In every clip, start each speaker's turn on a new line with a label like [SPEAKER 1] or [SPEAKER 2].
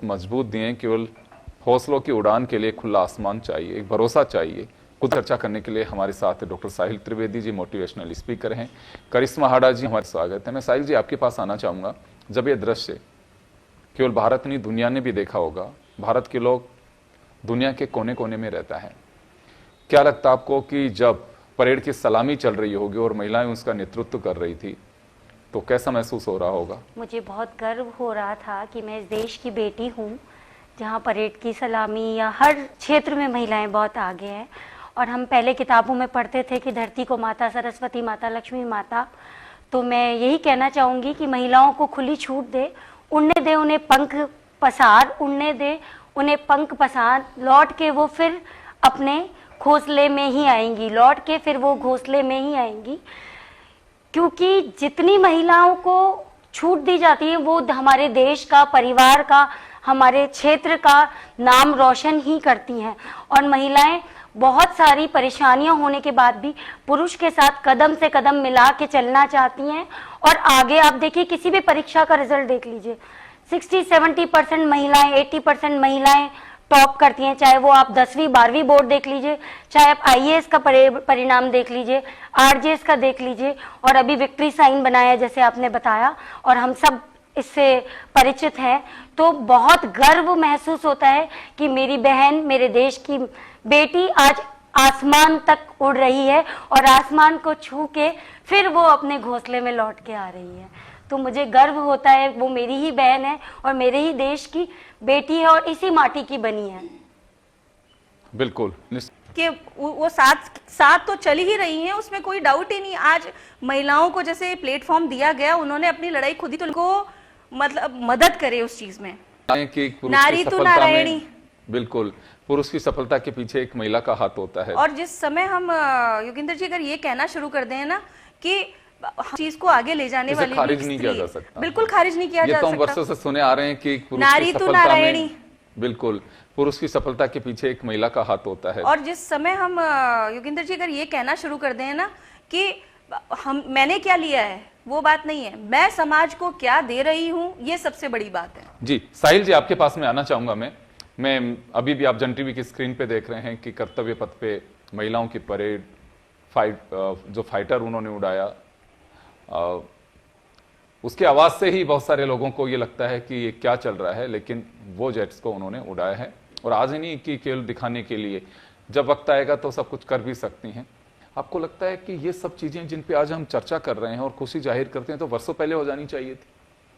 [SPEAKER 1] मजबूत दिए हैं। केवल हौसलों की उड़ान के लिए खुला आसमान चाहिए, एक भरोसा चाहिए। खुद चर्चा करने के लिए हमारे साथ डॉक्टर साहिल त्रिवेदी जी, मोटिवेशनल स्पीकर हैं। करिश्मा हाड़ा जी, हमारे स्वागत है। मैं साहिल जी आपके पास आना चाहूँगा। जब ये दृश्य केवल भारत नहीं, दुनिया ने भी देखा होगा, भारत के लोग दुनिया के कोने कोने में रहता है, क्या लगता है आपको कि जब परेड की सलामी चल रही होगी और महिलाएं उसका नेतृत्व कर रही थी तो कैसा महसूस हो रहा होगा?
[SPEAKER 2] मुझे बहुत गर्व हो रहा था कि मैं इस देश की बेटी हूँ जहाँ परेड की सलामी या हर क्षेत्र में महिलाएं बहुत आगे हैं। और हम पहले किताबों में पढ़ते थे कि धरती को माता सरस्वती माता, लक्ष्मी माता। तो मैं यही कहना चाहूँगी कि महिलाओं को खुली छूट दे, उड़ने दे, उन्हें पंख पसार, उड़ने दे, उन्हें पंख पसार, लौट के वो फिर अपने घोंसले में ही आएंगी, लौट के फिर वो घोंसले में ही आएंगी। क्योंकि जितनी महिलाओं को छूट दी जाती है वो हमारे देश का, परिवार का, हमारे क्षेत्र का नाम रोशन ही करती हैं। और महिलाएं बहुत सारी परेशानियां होने के बाद भी पुरुष के साथ कदम से कदम मिला के चलना चाहती हैं। और आगे आप देखिए, किसी भी परीक्षा का रिजल्ट देख लीजिए, 60-70% महिलाएं, 80% महिलाएं टॉप करती हैं। चाहे वो आप 10वीं 12वीं बोर्ड देख लीजिए, चाहे आप IAS का परिणाम देख लीजिए, RJS का देख लीजिए, और अभी विक्ट्री साइन बनाया जैसे आपने बताया, और हम सब इससे परिचित हैं। तो बहुत गर्व महसूस होता है कि मेरी बहन, मेरे देश की बेटी आज आसमान तक उड़ रही है और आसमान को छू के फिर वो अपने घोंसले में लौट के आ रही है। तो मुझे गर्व होता है, वो मेरी ही बहन है और मेरे ही देश की बेटी है और इसी माटी की बनी है।
[SPEAKER 1] बिल्कुल
[SPEAKER 3] कि वो साथ तो चली ही रही हैं, उसमें कोई डाउट ही नहीं। आज महिलाओं को जैसे प्लेटफॉर्म दिया गया, उन्होंने अपनी लड़ाई खुद ही, तो उनको मतलब मदद करे उस चीज में। नारी तो नारायणी,
[SPEAKER 1] बिल्कुल, पुरुष की सफलता के पीछे एक महिला का हाथ होता है।
[SPEAKER 3] और जिस समय हम योगेंद्र जी अगर ये कहना शुरू कर दें ना कि चीज को आगे ले जाने वाली,
[SPEAKER 1] खारिज नहीं किया जा सकता,
[SPEAKER 3] बिल्कुल खारिज नहीं किया जा सकता।
[SPEAKER 1] ये तो हम वर्षों से सुने आ रहे हैं कि
[SPEAKER 3] नारी तो नारायणी,
[SPEAKER 1] बिल्कुल, पुरुष की सफलता के पीछे एक महिला का हाथ होता है।
[SPEAKER 3] और जिस समय हम योगेंद्र जी अगर ये कहना शुरू कर दें ना कि मैंने क्या लिया है, वो बात नहीं है, मैं समाज को क्या दे रही हूँ, ये सबसे बड़ी बात है।
[SPEAKER 1] जी साहिल जी, आपके पास में आना चाहूंगा। मैं अभी भी आप जन टीवी की स्क्रीन पे देख रहे हैं कि कर्तव्य पथ पे महिलाओं की परेड, जो फाइटर उन्होंने उड़ाया, उसकी आवाज से ही बहुत सारे लोगों को ये लगता है कि ये क्या चल रहा है, लेकिन वो जेट्स को उन्होंने उड़ाया है। और आज ही नहीं कि केवल दिखाने के लिए, जब वक्त आएगा तो सब कुछ कर भी सकती हैं। आपको लगता है कि ये सब चीजें जिन पे आज हम चर्चा कर रहे हैं और खुशी जाहिर करते हैं, तो वर्षों पहले हो जानी चाहिए थी?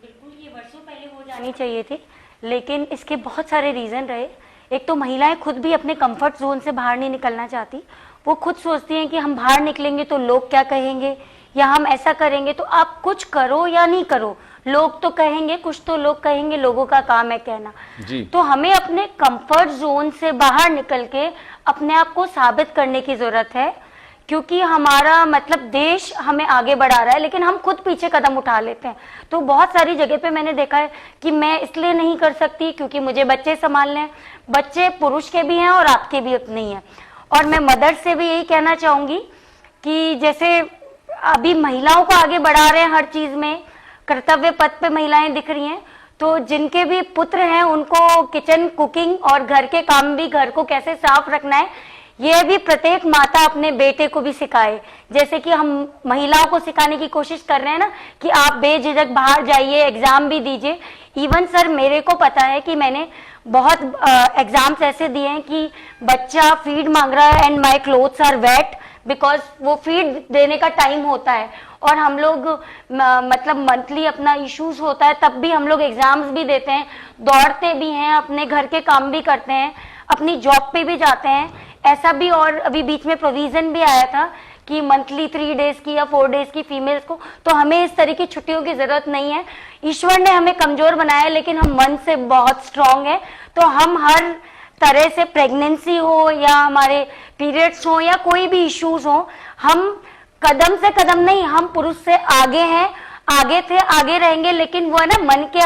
[SPEAKER 2] बिल्कुल, ये वर्षों पहले हो जानी चाहिए थी, लेकिन इसके बहुत सारे रीजन रहे। एक तो महिलाएं खुद भी अपने कंफर्ट जोन से बाहर नहीं निकलना चाहती। वो खुद सोचती हैं कि हम बाहर निकलेंगे तो लोग क्या कहेंगे, या हम ऐसा करेंगे। तो आप कुछ करो या नहीं करो, लोग तो कहेंगे, कुछ तो लोग कहेंगे, लोगों का काम है कहना जी। तो हमें अपने कंफर्ट जोन से बाहर निकल के अपने आप को साबित करने की जरूरत है, क्योंकि हमारा मतलब देश हमें आगे बढ़ा रहा है, लेकिन हम खुद पीछे कदम उठा लेते हैं। तो बहुत सारी जगह पे मैंने देखा है कि मैं इसलिए नहीं कर सकती क्योंकि मुझे बच्चे संभालने हैं। बच्चे पुरुष के भी हैं और आपके भी नहीं है। और मैं मदर से भी यही कहना चाहूंगी कि जैसे अभी महिलाओं को आगे बढ़ा रहे हैं हर चीज में, कर्तव्य पथ पे महिलाएं दिख रही हैं, तो जिनके भी पुत्र हैं उनको किचन, कुकिंग और घर के काम भी, घर को कैसे साफ रखना है, ये भी प्रत्येक माता अपने बेटे को भी सिखाए। जैसे कि हम महिलाओं को सिखाने की कोशिश कर रहे हैं ना कि आप बेझिझक बाहर जाइए, एग्जाम भी दीजिए। इवन सर, मेरे को पता है कि मैंने बहुत एग्जाम्स ऐसे दिए हैं कि बच्चा फीड मांग रहा है and my clothes are wet, because वो फीड देने का टाइम होता है और हम लोग मतलब मंथली अपना इश्यूज होता है, तब भी हम लोग एग्जाम्स भी देते हैं, दौड़ते भी हैं, अपने घर के काम भी करते हैं, अपनी जॉब पे भी जाते हैं। ऐसा भी, और अभी बीच में प्रोविजन भी आया था कि मंथली 3 डेज की या 4 डेज की फीमेल्स को। तो हमें इस तरह की छुट्टियों की जरूरत नहीं है। ईश्वर ने हमें कमजोर बनाया, लेकिन हम मन से बहुत स्ट्रांग है। तो हम हर तरह से, प्रेगनेंसी हो या हमारे पीरियड्स हो या कोई भी इश्यूज हो, हम कदम से कदम नहीं, हम पुरुष से आगे हैं, आगे थे, आगे रहेंगे। लेकिन वो है ना, मन के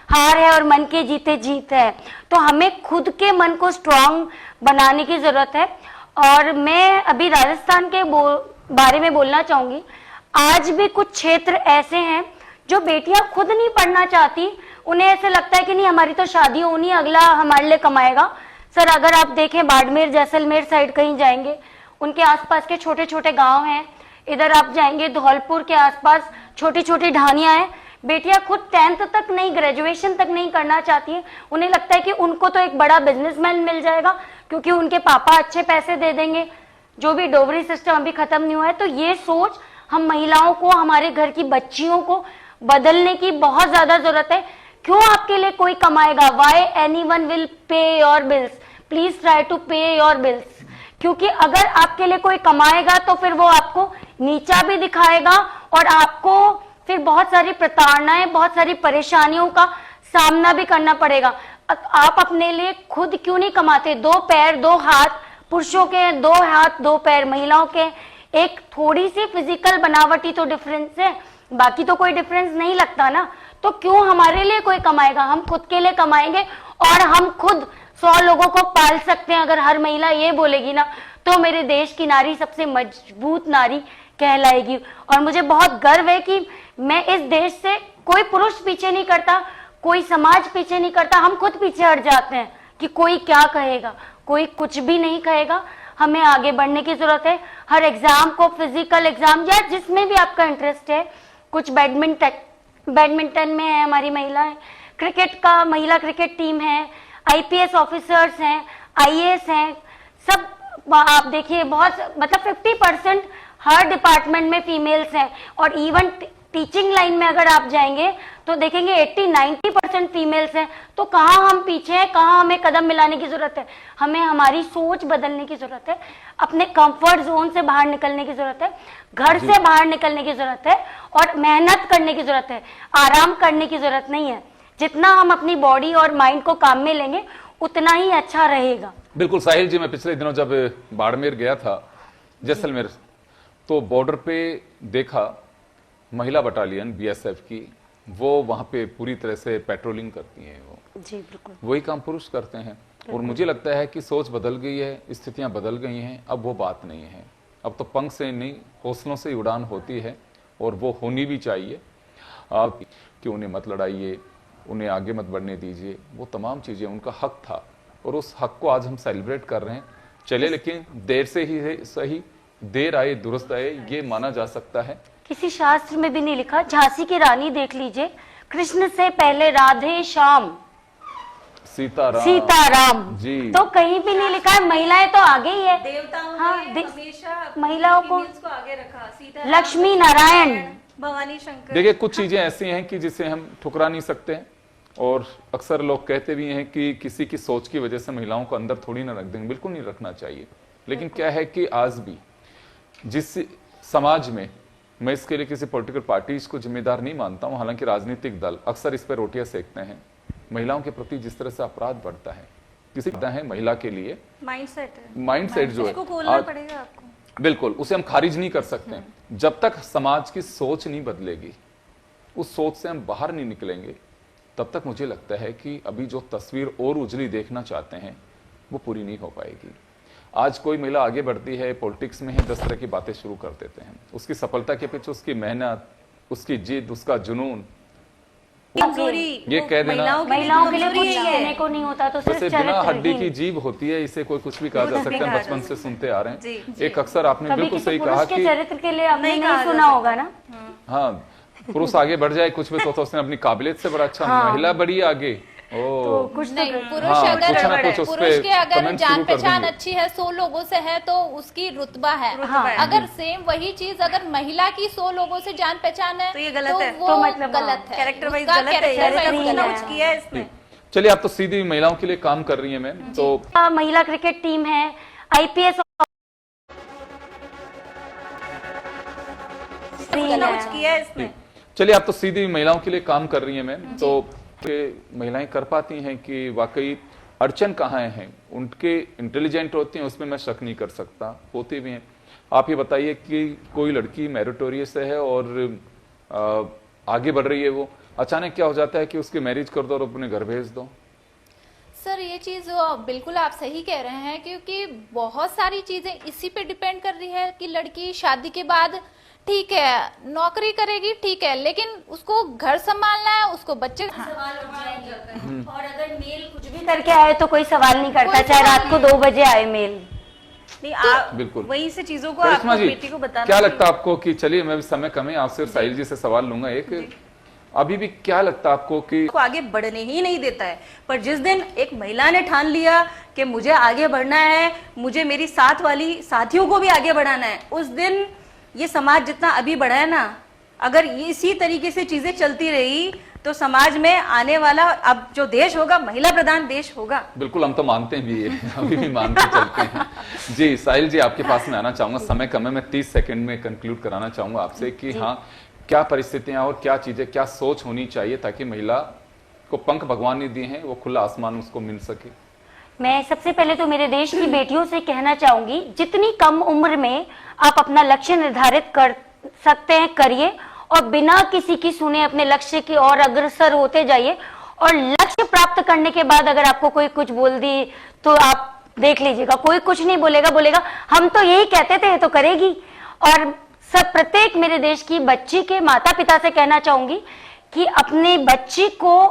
[SPEAKER 2] हार है और मन के जीते जीत है। तो हमें खुद के मन को स्ट्रांग बनाने की जरूरत है। और मैं अभी राजस्थान के बारे में बोलना चाहूंगी। आज भी कुछ क्षेत्र ऐसे हैं जो बेटियां खुद नहीं पढ़ना चाहती, उन्हें ऐसे लगता है कि नहीं हमारी तो शादी होनी है, अगला हमारे लिए कमाएगा। सर अगर आप देखें बाड़मेर जैसलमेर साइड कहीं जाएंगे, उनके आसपास के छोटे छोटे गांव हैं, इधर आप जाएंगे धौलपुर के आसपास छोटी छोटी ढानियां हैं, बेटियां खुद 10th तक नहीं, ग्रेजुएशन तक नहीं करना चाहती है। उन्हें लगता है कि उनको तो एक बड़ा बिजनेसमैन मिल जाएगा क्योंकि उनके पापा अच्छे पैसे दे देंगे, जो भी डोगरी सिस्टम अभी खत्म नहीं हुआ है। तो ये सोच हम महिलाओं को, हमारे घर की बच्चियों को बदलने की बहुत ज्यादा जरूरत है। क्यों आपके लिए कोई कमाएगा? Why anyone will pay your bills? Please try to pay your bills. क्योंकि अगर आपके लिए कोई कमाएगा तो फिर वो आपको नीचा भी दिखाएगा और आपको फिर बहुत सारी प्रताड़नाएं, बहुत सारी परेशानियों का सामना भी करना पड़ेगा। आप अपने लिए खुद क्यों नहीं कमाते? 2 पैर 2 हाथ पुरुषों के, 2 हाथ 2 पैर महिलाओं के, एक थोड़ी सी फिजिकल बनावटी तो डिफरेंस है, बाकी तो कोई डिफरेंस नहीं लगता ना। तो क्यों हमारे लिए कोई कमाएगा? हम खुद के लिए कमाएंगे और हम खुद 100 लोगों को पाल सकते हैं। अगर हर महिला ये बोलेगी ना तो मेरे देश की नारी सबसे मजबूत नारी कहलाएगी। और मुझे बहुत गर्व है कि मैं इस देश से, कोई पुरुष पीछे नहीं करता, कोई समाज पीछे नहीं करता, हम खुद पीछे हट जाते हैं कि कोई क्या कहेगा, कोई कुछ भी नहीं कहेगा। हमें आगे बढ़ने की जरूरत है। हर एग्जाम को, फिजिकल एग्जाम या जिसमें भी आपका इंटरेस्ट है, कुछ बैडमिंटन में है हमारी महिलाएं, क्रिकेट का महिला क्रिकेट टीम है, आईपीएस ऑफिसर्स हैं, आईएएस हैं, सब आप देखिए बहुत, मतलब 50% हर डिपार्टमेंट में फीमेल्स हैं। और इवन टीचिंग लाइन में अगर आप जाएंगे तो देखेंगे 80-90% फीमेल्स हैं। तो कहाँ हम पीछे हैं, कहाँ हमें कदम मिलाने की जरूरत है? हमें हमारी सोच बदलने की जरूरत है, अपने कंफर्ट जोन से बाहर निकलने की जरूरत है, घर से बाहर निकलने की जरूरत है और मेहनत करने की जरूरत है। आराम करने की जरूरत नहीं है। जितना हम अपनी बॉडी और माइंड को काम में लेंगे उतना ही अच्छा रहेगा।
[SPEAKER 1] बिल्कुल साहिल जी, मैं पिछले दिनों जब बाड़मेर गया था, जैसलमेर, तो बॉर्डर पे देखा महिला बटालियन बीएसएफ की, वो वहां पे पूरी तरह से पेट्रोलिंग करती हैं। वो
[SPEAKER 2] जी बिल्कुल
[SPEAKER 1] वही काम पुरुष करते हैं। और मुझे लगता है कि सोच बदल गई है, स्थितियां बदल गई हैं। अब वो बात नहीं है, अब तो पंख से नहीं हौसलों से उड़ान होती है और वो होनी भी चाहिए। आप कि उन्हें मत लड़ाइए, उन्हें आगे मत बढ़ने दीजिए, वो तमाम चीजें उनका हक था और उस हक को आज हम सेलिब्रेट कर रहे हैं। चले, लेकिन देर से ही सही, देर आए दुरुस्त आए, ये माना जा सकता है।
[SPEAKER 2] किसी शास्त्र में भी नहीं लिखा। झांसी की रानी देख लीजिए, कृष्ण से पहले राधे श्याम, सीताराम
[SPEAKER 1] जी,
[SPEAKER 2] तो कहीं भी नहीं लिखा है। महिलाएं तो आगे ही है।
[SPEAKER 3] देवताओं
[SPEAKER 2] हाँ,
[SPEAKER 3] ने हमेशा
[SPEAKER 2] महिलाओं को
[SPEAKER 3] आगे रखा। सीता,
[SPEAKER 2] लक्ष्मी नारायण,
[SPEAKER 3] भवानी शंकर।
[SPEAKER 1] देखिए कुछ चीजें ऐसी हैं कि जिसे हम ठुकरा नहीं सकते हैं। और अक्सर लोग कहते भी हैं कि किसी की सोच की वजह से महिलाओं को अंदर थोड़ी ना रख देंगे, बिल्कुल नहीं रखना चाहिए। लेकिन क्या है कि आज भी जिस समाज में, मैं इसके लिए किसी पॉलिटिकल पार्टीज को जिम्मेदार नहीं मानता हूं, हालांकि राजनीतिक दल अक्सर इस पर रोटियां सेकते हैं, महिलाओं के प्रति जिस तरह से अपराध बढ़ता है, किसी है महिला के लिए माइंडसेट जो है
[SPEAKER 3] खोलना पड़ेगा आपको।
[SPEAKER 1] बिल्कुल, उसे हम खारिज नहीं कर सकते। जब तक समाज की सोच नहीं बदलेगी, उस सोच से हम बाहर नहीं निकलेंगे, तब तक मुझे लगता है कि अभी जो तस्वीर और उजली देखना चाहते हैं वो पूरी नहीं हो पाएगी। आज कोई महिला आगे बढ़ती है, पॉलिटिक्स में है, 10 तरह की बातें शुरू कर देते हैं। उसकी सफलता के पीछे उसकी मेहनत, उसकी जिद, उसका जुनून, ये कह देना
[SPEAKER 2] महिलाओं के लिए कुछ कहने को नहीं होता, तो सिर्फ
[SPEAKER 1] वैसे बिना हड्डी की
[SPEAKER 2] चरित्रहीन।
[SPEAKER 1] जीभ होती है, इसे कोई कुछ भी कहा जा सकता है। बचपन से सुनते आ रहे
[SPEAKER 3] जी,
[SPEAKER 1] हैं।
[SPEAKER 3] जी।
[SPEAKER 1] एक अक्सर आपने
[SPEAKER 2] कभी
[SPEAKER 1] बिल्कुल
[SPEAKER 2] किसी
[SPEAKER 1] सही
[SPEAKER 2] पुरुष
[SPEAKER 1] कहा
[SPEAKER 2] के
[SPEAKER 1] कि
[SPEAKER 2] चरित्र के लिए आपने
[SPEAKER 3] नहीं
[SPEAKER 2] नहीं
[SPEAKER 3] कहा
[SPEAKER 2] सुना होगा ना।
[SPEAKER 1] हाँ, पुरुष आगे बढ़ जाए कुछ भी तो उसने अपनी काबिलियत से बड़ा अच्छा, महिला बड़ी आगे।
[SPEAKER 2] तो कुछ
[SPEAKER 4] नहीं, पुरुष
[SPEAKER 1] हाँ,
[SPEAKER 4] अगर
[SPEAKER 1] कुछ ना कुछ उस पे
[SPEAKER 4] पुरुष के अगर
[SPEAKER 1] comment
[SPEAKER 4] जान
[SPEAKER 1] शुरू कर
[SPEAKER 4] पहचान
[SPEAKER 1] देंगे।
[SPEAKER 4] अच्छी है, 100 लोगों से है तो उसकी रुतबा है।
[SPEAKER 3] हाँ।
[SPEAKER 4] अगर सेम वही चीज अगर महिला की 100 लोगों से जान पहचान है
[SPEAKER 3] तो ये गलत है।
[SPEAKER 4] वो
[SPEAKER 2] तो मतलब
[SPEAKER 4] गलत है,
[SPEAKER 3] कैरेक्टर वाइज
[SPEAKER 4] उसका
[SPEAKER 3] गलत है।
[SPEAKER 4] character wise
[SPEAKER 2] चरित्रहीन
[SPEAKER 4] गलत
[SPEAKER 2] है।
[SPEAKER 3] कुछ किया है इसने।
[SPEAKER 1] चलिए, आप तो सीधी महिलाओं के लिए काम कर रही हैं मैम, तो
[SPEAKER 2] महिला क्रिकेट टीम है, आईपीएस
[SPEAKER 3] कुछ किया है इसने।
[SPEAKER 1] चलिए, आप तो सीधी महिलाओं के लिए काम कर रही हैं मैम, तो महिलाएं कर पाती हैं कि वाकई अड़चन कहाँ है, उनके इंटेलिजेंट होती हैं, उसमें मैं शक नहीं कर सकता, होती भी हैं। आप ये बताइए कि कोई लड़की मेरिटोरियस है और आगे बढ़ रही है, वो अचानक क्या हो जाता है कि उसकी मैरिज कर दो और अपने घर भेज दो।
[SPEAKER 4] सर ये चीज बिल्कुल आप सही कह रहे हैं, क्योंकि बहुत सारी चीजें इसी पे डिपेंड कर रही है कि लड़की शादी के बाद ठीक है नौकरी करेगी ठीक है, लेकिन उसको घर संभालना है, उसको बच्चे
[SPEAKER 2] सवाल उठ जाएंगे। और अगर मेल कुछ भी करके आए तो कोई सवाल नहीं करता,
[SPEAKER 4] कोई
[SPEAKER 2] चाहे
[SPEAKER 4] सवाल
[SPEAKER 2] रात को 2 बजे आए मेल।
[SPEAKER 3] नहीं आप
[SPEAKER 1] बिल्कुल।
[SPEAKER 3] वही से चीजों को
[SPEAKER 1] करिश्मा
[SPEAKER 3] आपको
[SPEAKER 1] जी,
[SPEAKER 3] बेटी को बताना
[SPEAKER 1] क्या
[SPEAKER 3] चाहिए।
[SPEAKER 1] लगता है आपको कि चलिए मैं भी समय कम है, आपसे और साहिल जी से सवाल लूंगा एक, अभी भी क्या लगता है आपको कि
[SPEAKER 3] को आगे बढ़ने ही नहीं देता है। पर जिस दिन एक महिला ने ठान लिया कि मुझे आगे बढ़ना है, मुझे मेरी साथ वाली साथियों को भी आगे बढ़ाना है, उस दिन ये समाज जितना अभी बढ़ा है ना, अगर इसी तरीके से चीजें चलती रही तो समाज में आने वाला अब जो देश होगा महिला प्रधान देश होगा।
[SPEAKER 1] बिल्कुल, हम तो मानते हैं भी ये, अभी भी मानते चलते हैं। जी साहिल जी, आपके पास में आना चाहूंगा, समय कम है, मैं 30 सेकंड में कंक्लूड कराना चाहूंगा आपसे कि हाँ क्या परिस्थितियां और क्या चीजें, क्या सोच होनी चाहिए ताकि महिला को पंख भगवान ने दिए हैं, वो खुला आसमान उसको मिल सके।
[SPEAKER 2] मैं सबसे पहले तो मेरे देश की बेटियों से कहना चाहूंगी, जितनी कम उम्र में आप अपना लक्ष्य निर्धारित कर सकते हैं करिए, और बिना किसी की सुने अपने लक्ष्य की ओर अग्रसर होते जाइए। और लक्ष्य प्राप्त करने के बाद अगर आपको कोई कुछ बोल दी तो आप देख लीजिएगा, कोई कुछ नहीं बोलेगा, बोलेगा हम तो यही कहते थे, ये तो करेगी। और सब प्रत्येक मेरे देश की बच्ची के माता पिता से कहना चाहूंगी कि अपनी बच्ची को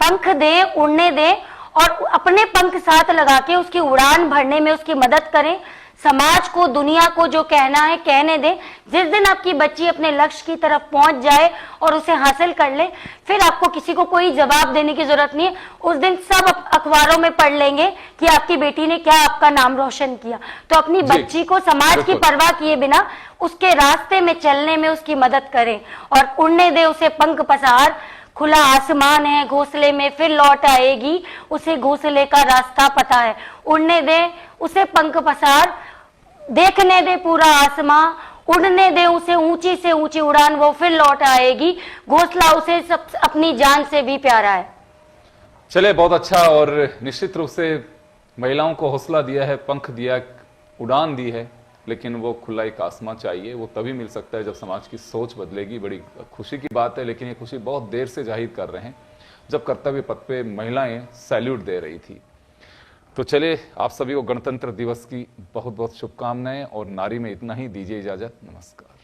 [SPEAKER 2] पंख दे, उड़ने दे, और अपने पंख साथ लगा के उसकी उड़ान भरने में उसकी मदद करें। समाज को, दुनिया को जो कहना है कहने दें। जिस दिन आपकी बच्ची अपने लक्ष्य की तरफ पहुंच जाए और उसे हासिल कर ले, फिर आपको किसी को कोई जवाब देने की जरूरत नहीं है। उस दिन सब अखबारों में पढ़ लेंगे कि आपकी बेटी ने क्या आपका नाम रोशन किया। तो अपनी बच्ची को समाज की परवाह किए बिना उसके रास्ते में चलने में उसकी मदद करें और उड़ने दे उसे पंख पसार। खुला आसमान है, घोंसले में फिर लौट आएगी, उसे घोंसले का रास्ता पता है। उड़ने दे उसे पंख पसार, देखने दे पूरा आसमां, उड़ने दे उसे ऊंची से ऊंची उड़ान, वो फिर लौट आएगी। घोंसला उसे सब अपनी जान से भी प्यारा है।
[SPEAKER 1] चले, बहुत अच्छा, और निश्चित रूप से महिलाओं को हौसला दिया है, पंख दिया, उड़ान दी है, लेकिन वो खुला एक आसमां चाहिए। वो तभी मिल सकता है जब समाज की सोच बदलेगी। बड़ी खुशी की बात है, लेकिन ये खुशी बहुत देर से जाहिर कर रहे हैं जब कर्तव्य पथ पे महिलाएं सैल्यूट दे रही थी। तो चले, आप सभी को गणतंत्र दिवस की बहुत बहुत शुभकामनाएं, और नारी में इतना ही, दीजिए इजाजत, नमस्कार।